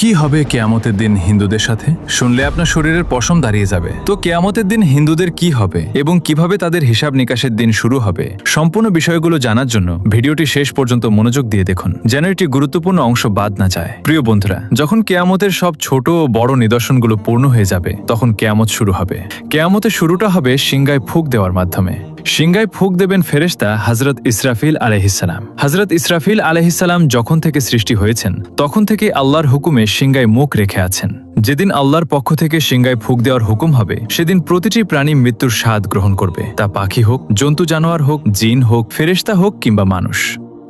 কি হবে কিয়ামতের দিন হিন্দুদের সাথে? শুনলে আপনার শরীরের পশম দাঁড়িয়ে যাবে। তো কিয়ামতের দিন হিন্দুদের কি হবে এবং কিভাবে তাদের হিসাব নিকাশের দিন শুরু হবে, সম্পূর্ণ বিষয়গুলো জানার জন্য ভিডিওটি শেষ পর্যন্ত মনোযোগ দিয়ে দেখুন, যেন এটি গুরুত্বপূর্ণ অংশ বাদ না যায়। প্রিয় বন্ধুরা, যখন কিয়ামতের সব ছোট ও বড় নিদর্শনগুলো পূর্ণ হয়ে যাবে, তখন কিয়ামত শুরু হবে। কিয়ামতের শুরুটা হবে সিংগায় ফুঁক দেওয়ার মাধ্যমে। সিংগায় ফুঁক দেবেন ফেরেশতা হযরত ইসরাফিল আলাইহিসসালাম। হযরত ইসরাফিল আলাইহিসসালাম যখন থেকে সৃষ্টি হয়েছেন, তখন থেকে আল্লাহর হুকুমে সিংগায় মুখ রেখে আছেন। যেদিন আল্লাহর পক্ষ থেকে সিংগায় ফুঁক দেওয়ার হুকুম হবে, সেদিন প্রতিটি প্রাণী মৃত্যুর স্বাদ গ্রহণ করবে। তা পাখি হোক, জন্তু জানোয়ার হোক, জিন হোক, ফেরেশতা হোক কিংবা মানুষ।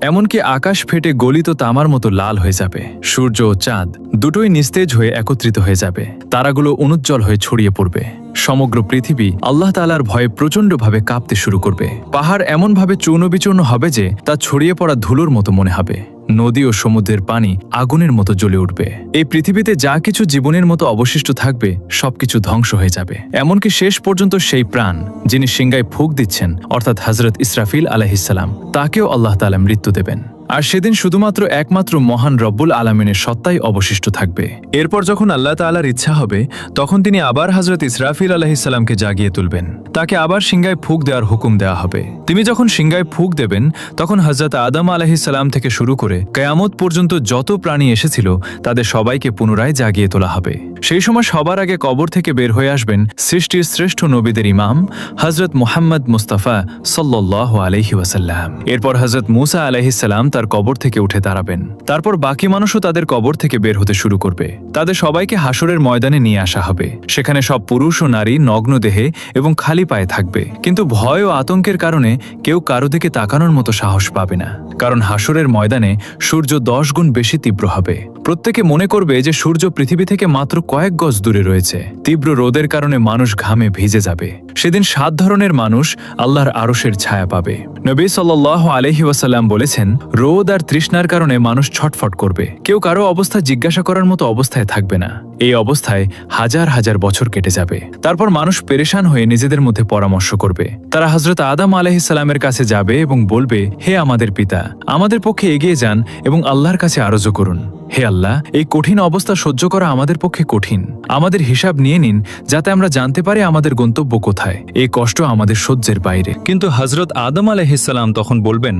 এমনকি আকাশ ফেটে গলিত তামার মতো লাল হয়ে যাবে। সূর্য ও চাঁদ দুটোই নিস্তেজ হয়ে একত্রিত হয়ে যাবে। তারাগুলো অনুজ্জ্বল হয়ে ছড়িয়ে পড়বে। সমগ্র পৃথিবী আল্লাহ তাআলার ভয়ে প্রচণ্ডভাবে কাঁপতে শুরু করবে। পাহাড় এমনভাবে চূর্ণবিচূর্ণ হবে যে তা ছড়িয়ে পড়া ধুলোর মতো মনে হবে। নদী ও সমুদ্রের পানি আগুনের মতো জ্বলে উঠবে। এই পৃথিবীতে যা কিছু জীবনের মতো অবশিষ্ট থাকবে, সবকিছু ধ্বংস হয়ে যাবে। এমনকি শেষ পর্যন্ত সেই প্রাণ যিনি সিংগায় ফুঁক দিচ্ছেন, অর্থাৎ হযরত ইসরাফিল আলাইহিসসালাম, তাকেও আল্লাহ তাআলা মৃত্যু দেবেন। আর সেদিন শুধুমাত্র একমাত্র মহান রব্বুল আলামিনের সত্তাই অবশিষ্ট থাকবে। এরপর যখন আল্লাহ তাআলার ইচ্ছা হবে, তখন তিনি আবার হযরত ইসরাফিল আলাইহিসসালামকে জাগিয়ে তুলবেন। তাকে আবার সিংগায় ফুঁক দেওয়ার হুকুম দেওয়া হবে। তিনি যখন সিংগায় ফুঁক দেবেন, তখন হযরত আদম আলাইহিসসালাম থেকে শুরু করে কিয়ামত পর্যন্ত যত প্রাণী এসেছিল, তাদের সবাইকে পুনরায় জাগিয়ে তোলা হবে। সেই সময় সবার আগে কবর থেকে বের হয়ে আসবেন সৃষ্টির শ্রেষ্ঠ নবীদের ইমাম হযরত মুহাম্মদ মুস্তাফা সাল্লাল্লাহু আলাইহি ওয়াসাল্লাম। এরপর হযরত মূসা আলাইহিসসালাম তার কবর থেকে উঠে দাঁড়াবেন। তারপর বাকি মানুষও তাদের কবর থেকে বের হতে শুরু করবে। তাদের সবাইকে হাসরের ময়দানে নিয়ে আসা হবে। সেখানে সব পুরুষ ও নারী নগ্ন দেহে এবং খালি পায়ে থাকবে। কিন্তু ভয় ও আতঙ্কের কারণে কেউ কারো দিকে তাকানোর মতো সাহস পাবে না, কারণ হাসরের ময়দানে সূর্য 10 গুণ বেশি তীব্র হবে। প্রত্যেকে মনে করবে যে সূর্য পৃথিবী থেকে মাত্র কয়েক গজ দূরে রয়েছে। তীব্র রোদের কারণে মানুষ ঘামে ভিজে যাবে। সেদিন 7 ধরনের মানুষ আল্লাহর আরশের ছায়া পাবে। নবী সাল্লাল্লাহু আলাইহি ওয়াসাল্লাম বলেছেন, রোদ আর তৃষ্ণার কারণে মানুষ ছটফট করবে। কেউ কারো অবস্থা জিজ্ঞাসা করার মতো অবস্থায় থাকবে না। এই অবস্থায় হাজার হাজার বছর কেটে যাবে। তারপর মানুষ পেরেশান হয়ে নিজেদের মধ্যে পরামর্শ করবে। তারা হযরত আদম আলাইহিসসালামের কাছে যাবে এবং বলবে, হে আমাদের পিতা, আমাদের পক্ষে এগিয়ে যান এবং আল্লাহর কাছে আরজু করুন। হে আল্লাহ, এই কঠিন অবস্থা সহ্য করা আমাদের পক্ষে কঠিন। আমাদের হিসাব নিয়ে নিন, যাতে আমরা জানতে পারি আমাদের গন্তব্য কোথায়। এই কষ্ট আমাদের সহ্যের বাইরে। কিন্তু হযরত আদম আলাইহিসসালাম তখন বলবেন,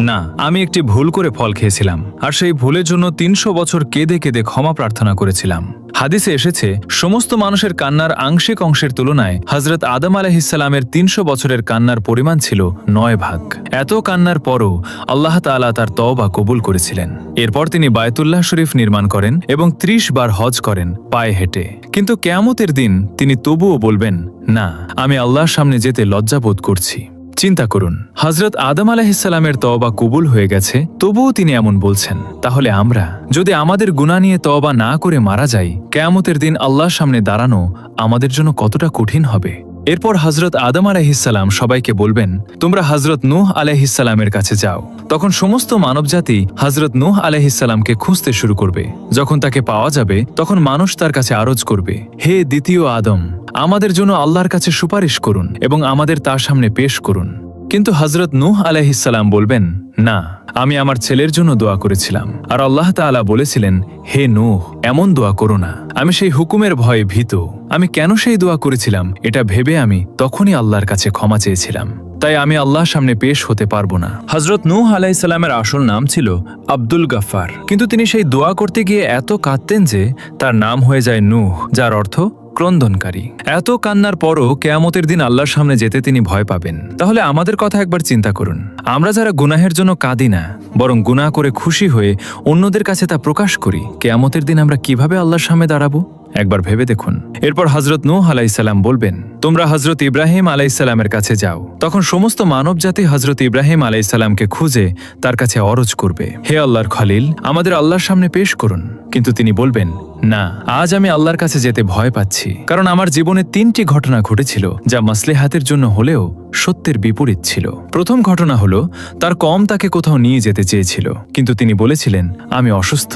না, আমি একটি ভুল করে ফল খেয়েছিলাম, আর সেই ভুলের জন্য 300 বছর কেঁদে কেঁদে ক্ষমা প্রার্থনা করেছিলাম। হাদিসে এসেছে, সমস্ত মানুষের কান্নার আংশিক অংশের তুলনায় হযরত আদম আলাইহিসসালামের 300 বছরের কান্নার পরিমাণ ছিল 9 ভাগ। এত কান্নার পরও আল্লাহ তাআলা তার তওবা কবুল করেছিলেন। এরপর তিনি বায়তুল্লাহ শরীফ নির্মাণ করেন এবং 30 বার হজ করেন পায়ে হেঁটে। কিন্তু কিয়ামতের দিন তিনি তবুও বলবেন, না, আমি আল্লাহর সামনে যেতে লজ্জাবোধ করছি। চিন্তা করুন, হযরত আদম আলাইহিসসালামের তওবা কবুল হয়ে গেছে, তবুও তিনি এমন বলছেন। তাহলে আমরা যদি আমাদের গুনাহ নিয়ে তওবা না করে মারা যাই, কিয়ামতের দিন আল্লাহর সামনে দাঁড়ানো আমাদের জন্য কতটা কঠিন হবে। এরপর হযরত আদম আলাইহিসসালাম সবাইকে বলবেন, তোমরা হযরত নূহ আলাইহিসসালামের কাছে যাও। তখন সমস্ত মানবজাতি হযরত নূহ আলাইহিসসালামকে খুঁজতে শুরু করবে। যখন তাকে পাওয়া যাবে, তখন মানুষ তার কাছে আরজ করবে, হে দ্বিতীয় আদম, আমাদের জন্য আল্লাহর কাছে সুপারিশ করুন এবং আমাদের তার সামনে পেশ করুন। কিন্তু হযরত নূহ আলাইহিসসালাম বলবেন, না, আমি আমার ছেলের জন্য দোয়া করেছিলাম, আর আল্লাহ তাআলা বলেছিলেন, হে নূহ, এমন দোয়া করো না। আমি সেই হুকুমের ভয়ে ভীত। আমি কেন সেই দোয়া করেছিলাম, এটা ভেবে আমি তখনই আল্লাহর কাছে ক্ষমা চেয়েছিলাম। তাই আমি আল্লাহর সামনে পেশ হতে পারবো না। হযরত নূহ আলাইহিসসালামের আসল নাম ছিল আব্দুল গাফফার। কিন্তু তিনি সেই দোয়া করতে গিয়ে এত কাঁদতেন যে তার নাম হয়ে যায় নূহ, যার অর্থ ক্রন্দনকারী। এত কান্নার পরও কিয়ামতের দিন আল্লাহর সামনে যেতে তিনি ভয় পাবেন। তাহলে আমাদের কথা একবার চিন্তা করুন। আমরা যারা গুনাহের জন্য কাঁদি না, বরং গুনাহ করে খুশি হয়ে অন্যদের কাছে তা প্রকাশ করি, কিয়ামতের দিন আমরা কিভাবে আল্লাহর সামনে দাঁড়াবো, একবার ভেবে দেখুন। এরপর হযরত নূহ আলাইহিসসালাম বলবেন, তোমরা হযরত ইব্রাহিম আলাইহিসসালামের কাছে যাও। তখন সমস্ত মানবজাতি হযরত ইব্রাহিম আলাইহিসসালামকে খুঁজে তার কাছে অরজ করবে, হে আল্লাহর খলিল, আমাদের আল্লাহর সামনে পেশ করুন। কিন্তু তিনি বলবেন, না, আজ আমি আল্লাহর কাছে যেতে ভয় পাচ্ছি, কারণ আমার জীবনে 3টি ঘটনা ঘটেছিল যা মাসলেহাতের জন্য হলেও সত্যের বিপরীত ছিল। প্রথম ঘটনা হলো, তার কম তাকে কোথাও নিয়ে যেতে চেয়েছিল, কিন্তু তিনি বলেছিলেন, আমি অসুস্থ।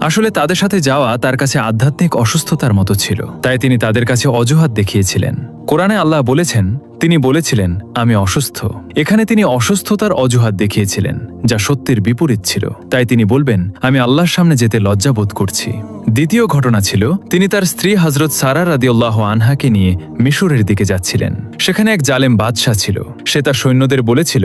আসলে তাদের সাথে যাওয়া তার কাছে আধ্যাত্মিক অসুস্থতার মতো ছিল, তাই তিনি তাদের কাছে অজুহাত দেখিয়েছিলেন। কোরআনে আল্লাহ বলেছেন, তিনি বলেছিলেন আমি অসুস্থ। এখানে তিনি অসুস্থতার অজুহাত দেখিয়েছিলেন, যা সত্যের বিপরীত ছিল। তাই তিনি বলবেন আমি আল্লাহর সামনে যেতে লজ্জাবোধ করছি। দ্বিতীয় ঘটনা ছিল তিনি তার স্ত্রী হযরত সারা রাদিয়াল্লাহু আনহাকে নিয়ে মিশরের দিকে যাচ্ছিলেন। সেখানে এক জালেম বাদশাহ ছিল। সে তার সৈন্যদের বলেছিল,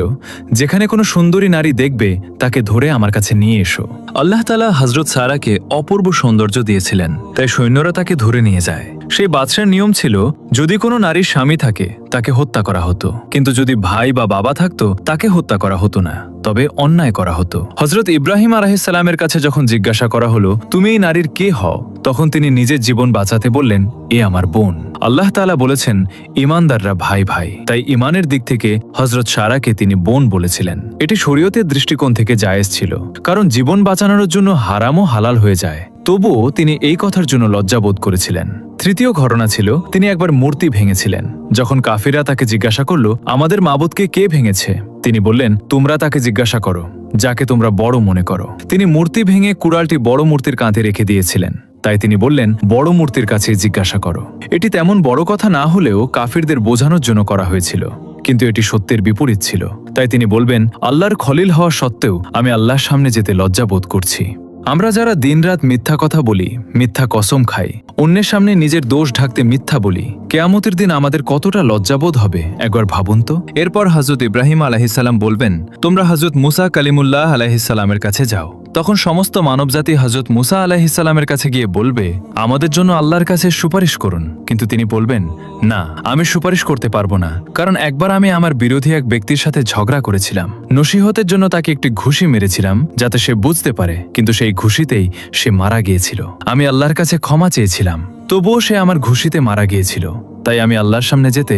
যেখানে কোনো সুন্দরী নারী দেখবে তাকে ধরে আমার কাছে নিয়ে এসো। আল্লাহ তাআলা হযরত সারাকে অপূর্ব সৌন্দর্য দিয়েছিলেন, তাই সৈন্যরা তাকে ধরে নিয়ে যায়। সেই বাদশার নিয়ম ছিল যদি কোনো নারীর স্বামী থাকে তাকে হত্যা করা হতো, কিন্তু যদি ভাই বা বাবা থাকতো তাকে হত্যা করা হতো না, তবে অন্যায় করা হতো। হযরত ইব্রাহিম আলাইহিস সালামের কাছে যখন জিজ্ঞাসা করা হলো তুমি এই নারীর কে হও, তখন তিনি নিজের জীবন বাঁচাতে বললেন এ আমার বোন। আল্লাহ তাআলা বলেছেন ঈমানদাররা ভাই ভাই, তাই ঈমানের দিক থেকে হযরত সারাকে তিনি বোন বলেছিলেন। এটি শরীয়তের দৃষ্টিকোণ থেকে জায়েজ ছিল, কারণ জীবন বাঁচানোর জন্য হারামও হালাল হয়ে যায়। তবুও তিনি এই কথার জন্য লজ্জাবোধ করেছিলেন। তৃতীয় ঘটনা ছিল তিনি একবার মূর্তি ভেঙেছিলেন। যখন কাফিরা তাকে জিজ্ঞাসা করল আমাদের মাবুদকে কে ভেঙেছে, তিনি বললেন তোমরা তাকে জিজ্ঞাসা করো যাকে তোমরা বড় মনে করো। তিনি মূর্তি ভেঙে কুড়ালটি বড় মূর্তির কাঁধে রেখে দিয়েছিলেন, তাই তিনি বললেন বড় মূর্তির কাছে জিজ্ঞাসা করো। এটি তেমন বড় কথা না হলেও কাফিরদের বোঝানোর জন্য করা হয়েছিল, কিন্তু এটি সত্যের বিপরীত ছিল। তাই তিনি বলবেন আল্লাহর খলিল হওয়া সত্ত্বেও আমি আল্লাহর সামনে যেতে লজ্জাবোধ করছি। আমরা যারা দিনরাত মিথ্যা কথা বলি, মিথ্যা কসম খাই, অন্যের সামনে নিজের দোষ ঢাকতে মিথ্যা বলি, কিয়ামতের দিন আমাদের কতটা লজ্জাবোধ হবে একবার ভাবুন তো। এরপর হযরত ইব্রাহিম আলাইহিস সালাম বলবেন তোমরা হযরত মুসা কালিমুল্লাহ আলাইহিস সালামের কাছে যাও। তখন সমস্ত মানবজাতি হযরত মুসা আলাইহিস সালামের কাছে গিয়ে বলবে আমাদের জন্য আল্লাহর কাছে সুপারিশ করুন। কিন্তু তিনি বলবেন না, আমি সুপারিশ করতে পারবো না, কারণ একবার আমি আমার বিরোধী এক ব্যক্তির সাথে ঝগড়া করেছিলাম। নসিহতের জন্য তাকে একটি ঘুষি মেরেছিলাম যাতে সে বুঝতে পারে, কিন্তু সেই ঘুষিতেই সে মারা গিয়েছিল। আমি আল্লাহর কাছে ক্ষমা চেয়েছিলাম, তবুও সে আমার ঘুষিতে মারা গিয়েছিল, তাই আমি আল্লাহর সামনে যেতে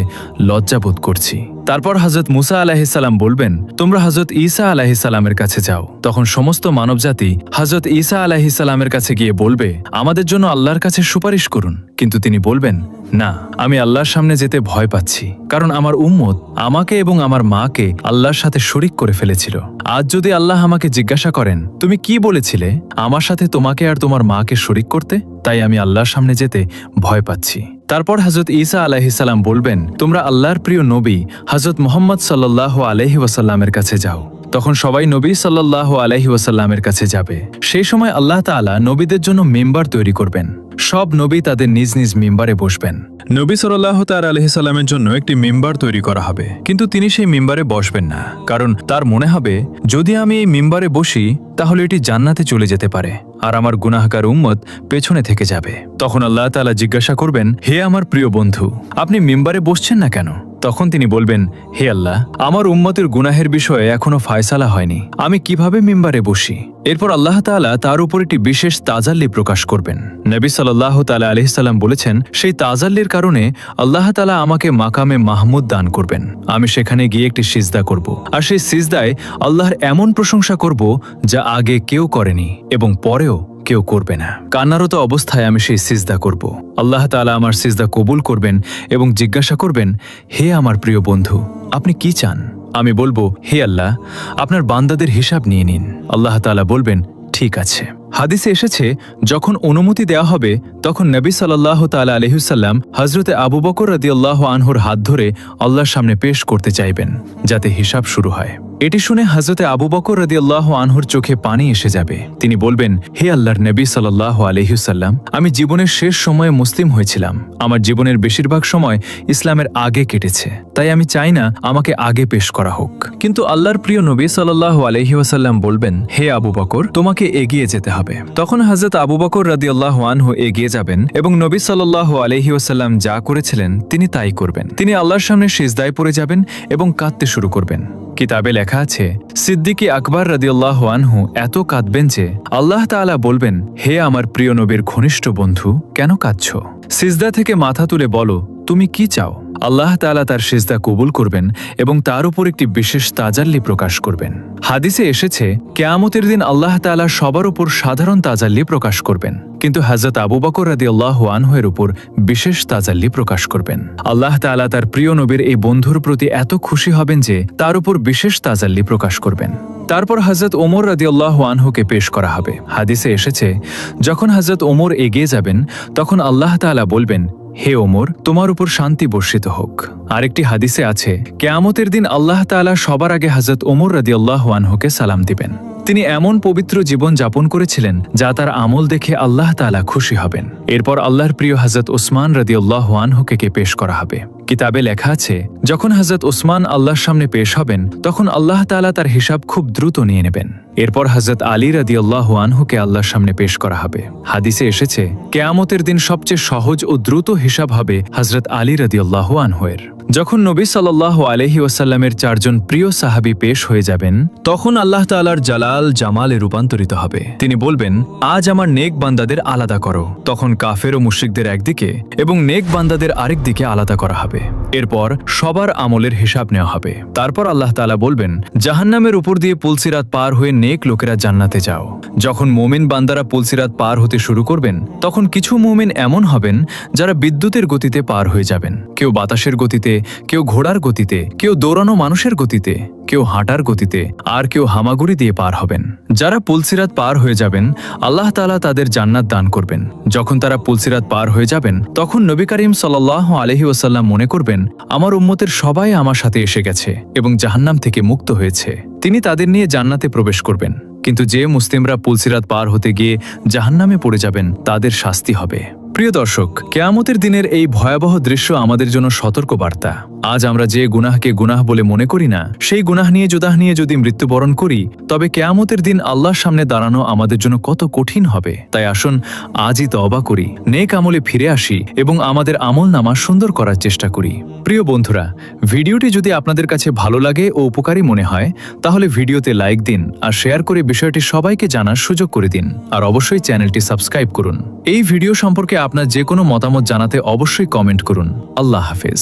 লজ্জাবোধ করছি। তারপর হযরত মুসা আলাইহিস সালাম বলবেন তোমরা হযরত ঈসা আলাইহিস সালামের কাছে যাও। তখন সমস্ত মানবজাতি হযরত ঈসা আলাইহিস সালামের কাছে গিয়ে বলবে আমাদের জন্য আল্লাহর কাছে সুপারিশ করুন। কিন্তু তিনি বলবেন না, আমি আল্লাহর সামনে যেতে ভয় পাচ্ছি, কারণ আমার উম্মত আমাকে এবং আমার মাকে আল্লাহর সাথে শরিক করে ফেলেছিল। আজ যদি আল্লাহ আমাকে জিজ্ঞাসা করেন তুমি কি বলেছিলে আমার সাথে তোমাকে আর তোমার মাকে শরিক করতে, তাই আমি আল্লাহর সামনে যেতে ভয় পাচ্ছি। তারপর হযরত ঈসা আলাইহিস সালাম বলবেন তোমরা আল্লাহর প্রিয় নবী হযরত মুহাম্মদ সাল্লাল্লাহু আলাইহি ওয়াসাল্লামের কাছে যাও। তখন সবাই নবী সাল্লাল্লাহু আলাইহি ওয়াসাল্লামের কাছে যাবে। সেই সময় আল্লাহ তাআলা নবীদের জন্য মিম্বার তৈরি করবেন। সব নবী তাদের নিজ নিজ মিম্বারে বসবেন। নবী সাল্লাল্লাহু তাআলা আলাইহি সাল্লামের জন্য একটি মিম্বার তৈরি করা হবে, কিন্তু তিনি সেই মিম্বারে বসবেন না, কারণ তার মনে হবে যদি আমি এই মিম্বারে বসি তাহলে এটি জান্নাতে চলে যেতে পারে আর আমার গুনাহগার উম্মত পেছনে থেকে যাবে। তখন আল্লাহ তাআলা জিজ্ঞাসা করবেন হে আমার প্রিয় বন্ধু, আপনি মিম্বারে বসছেন না কেন? তখন তিনি বলবেন হে আল্লাহ, আমার উম্মতের গুনাহের বিষয়ে এখনো ফায়সালা হয়নি, আমি কিভাবে মিম্বারে বসি? এরপর আল্লাহ তাআলা তার উপর একটি বিশেষ তাজাল্লি প্রকাশ করবেন। নবী সাল্লাল্লাহু তাআলা আলাইহিস সালাম বলেছেন সেই তাজাল্লির কারণে আল্লাহ তাআলা আমাকে মাকামে মাহমুদ দান করবেন। আমি সেখানে গিয়ে একটি সিজদা করব, আর সেই সিজদায় আল্লাহর এমন প্রশংসা করব যা আগে কেউ করেনি এবং পরেও কেউ করবে না। কান্নারত অবস্থায় আমি সেই সিজদা করব। আল্লাহ তাআলা আমার সিজদা কবুল করবেন এবং জিজ্ঞাসা করবেন হে আমার প্রিয় বন্ধু, আপনি কি চান? আমি বলবো হে আল্লাহ, আপনার বান্দাদের হিসাব নিয়ে নিন। আল্লাহ তাআলা বলবেন ঠিক আছে। হাদিসে এসেছে যখন অনুমতি দেওয়া হবে তখন নবী সাল্লাল্লাহু তাআলা আলাইহি ওয়াসাল্লাম হযরতে আবু বকর রাদিয়াল্লাহু আনহুর হাত ধরে আল্লাহর সামনে পেশ করতে চাইবেন যাতে হিসাব শুরু হয়। এটি শুনে হযরতে আবু বকর রাদিয়াল্লাহু আনহুর চোখে পানি এসে যাবে। তিনি বলবেন হে আল্লাহর নবী সাল্লাল্লাহু আলাইহি ওয়াসাল্লাম, আমি জীবনের শেষ সময়ে মুসলিম হয়েছিলাম। আমার জীবনের বেশিরভাগ সময় ইসলামের আগে কেটেছে, তাই আমি চাই না আমাকে আগে পেশ করা হোক। কিন্তু আল্লাহর প্রিয় নবী সাল্লাল্লাহু আলাইহি ওয়াসাল্লাম বলবেন হে আবু বকর, তোমাকে এগিয়ে যেতে হবে। তখন হযরত আবু বকর রাদিয়াল্লাহু আনহু এগিয়ে যাবেন এবং নবী সাল্লাল্লাহু আলাইহি ওয়াসাল্লাম যা করেছিলেন তিনি তাই করবেন। তিনি আল্লাহর সামনে সিজদায় পড়ে যাবেন এবং কাঁদতে শুরু করবেন। কিতাবে লেখা আছে সিদ্দিক আকবর রাদিয়াল্লাহু আনহু এত কাঁদবেন যে আল্লাহ তাআলা বলবেন হে আমার প্রিয় নবীর ঘনিষ্ঠ বন্ধু, কেন কাঁদছো? সিজদা থেকে মাথা তুলে বলো তুমি কি চাও? আল্লাহ তাআলা তার সিজদা কবুল করবেন এবং তার উপর একটি বিশেষ তাজাল্লি প্রকাশ করবেন। হাদিসে এসেছে কিয়ামতের দিন আল্লাহ তাআলা সবার উপর সাধারণ তাজাল্লি প্রকাশ করবেন, কিন্তু হযরত আবু বকর রাদিয়াল্লাহু আনহু এর উপর বিশেষ তাজাল্লি প্রকাশ করবেন। আল্লাহ তাআলা তার প্রিয় নবীর এই বন্ধুর প্রতি এত খুশি হবেন যে তার উপর বিশেষ তাজাল্লি প্রকাশ করবেন। তারপর হযরত ওমর রাদিয়াল্লাহু আনহুকে পেশ করা হবে। হাদিসে এসেছে যখন হযরত ওমর এগিয়ে যাবেন তখন আল্লাহ তাআলা বলবেন হে ওমর, তোমার উপর শান্তি বর্ষিত হোক। আরেকটি হাদিসে আছে, কেয়ামতের দিন আল্লাহ তাআলা সবার আগে হযরত ওমর রাদিয়াল্লাহু আনহুকে সালাম দিবেন। তিনি এমন পবিত্র জীবন যাপন করেছিলেন যা তার আমল দেখে আল্লাহ তাআলা খুশি হবেন। এরপর আল্লাহর প্রিয় হযরত ওসমান রাদিয়াল্লাহু আনহুকে পেশ করা হবে। কিতাবে লেখা আছে, যখন হযরত ওসমান আল্লাহর সামনে পেশ হবেন তখন আল্লাহ তাআলা তার হিসাব খুব দ্রুত নিয়ে নেবেন। এরপর হযরত আলী রাদিয়াল্লাহু আনহুকে আল্লাহর সামনে পেশ করা হবে। হাদিসে এসেছে, কিয়ামতের দিন সবচেয়ে সহজ ও দ্রুত হিসাব হবে হযরত আলী রাদিয়াল্লাহু আনহুয়ের। যখন নবী সাল্লাল্লাহু আলাইহি ওয়াসাল্লামের 4 জন প্রিয় সাহাবী পেশ হয়ে যাবেন, তখন আল্লাহ তাআলার জালাল জামালে রূপান্তরিত হবে। তিনি বলবেন, আজ আমার নেক বান্দাদের আলাদা করো। তখন কাফের ও মুশরিকদের একদিকে এবং নেক বান্দাদের আরেক দিকে আলাদা করা হবে। এরপর সবার আমলের হিসাব নেওয়া হবে। তারপর আল্লাহ তাআলা বলবেন, জাহান্নামের উপর দিয়ে পুলসিরাত পার হয়ে নেক লোকেরা জান্নাতে যাও। যখন মুমিন বান্দারা পুলসিরাত পার হতে শুরু করবেন, তখন কিছু মুমিন এমন হবেন যারা বিদ্যুতের গতিতে পার হয়ে যাবেন। কেউ বাতাসের গতিতে, কেউ ঘোড়ার গতিতে, কেউ দৌড়ানো মানুষের গতিতে, কেউ হাঁটার গতিতে, আর কেউ হামাগুড়ি দিয়ে পার হবেন। যারা পুলসিরাত পার হয়ে যাবেন, আল্লাহ তাআলা তাদের জান্নাত দান করবেন। যখন তারা পুলসিরাত পার হয়ে যাবেন, তখন নবী করিম সাল্লাল্লাহু আলাইহি ওয়াসাল্লাম মনে করবেন, আমার উম্মতের সবাই আমার সাথে এসে গেছে এবং জাহান্নাম থেকে মুক্ত হয়েছে। তিনি তাদের নিয়ে জান্নাতে প্রবেশ করবেন। কিন্তু যে মুসলিমরা পুলসিরাত পার হতে গিয়ে জাহান্নামে পড়ে যাবেন, তাদের শাস্তি হবে। প্রিয় দর্শক, কিয়ামতের দিনের এই ভয়াবহ দৃশ্য আমাদের জন্য সতর্ক বার্তা। আজ আমরা যে গুনাহকে গুনাহ বলে মনে করি না, সেই গুনাহ নিয়ে যদি মৃত্যুবরণ করি, তবে কিয়ামতের দিন আল্লাহর সামনে দাঁড়ানো আমাদের জন্য কত কঠিন হবে। তাই আসুন আজই তওবা করি, নেক আমলে ফিরে আসি এবং আমাদের আমলনামা সুন্দর করার চেষ্টা করি। প্রিয় বন্ধুরা, ভিডিওটি যদি আপনাদের কাছে ভালো লাগে ও উপকারী মনে হয়, তাহলে ভিডিওতে লাইক দিন আর শেয়ার করে বিষয়টি সবাইকে জানার সুযোগ করে দিন। আর অবশ্যই চ্যানেলটি সাবস্ক্রাইব করুন। এই ভিডিও সম্পর্কে আপনার যে কোনো মতামত জানাতে অবশ্যই কমেন্ট করুন। আল্লাহ হাফেজ।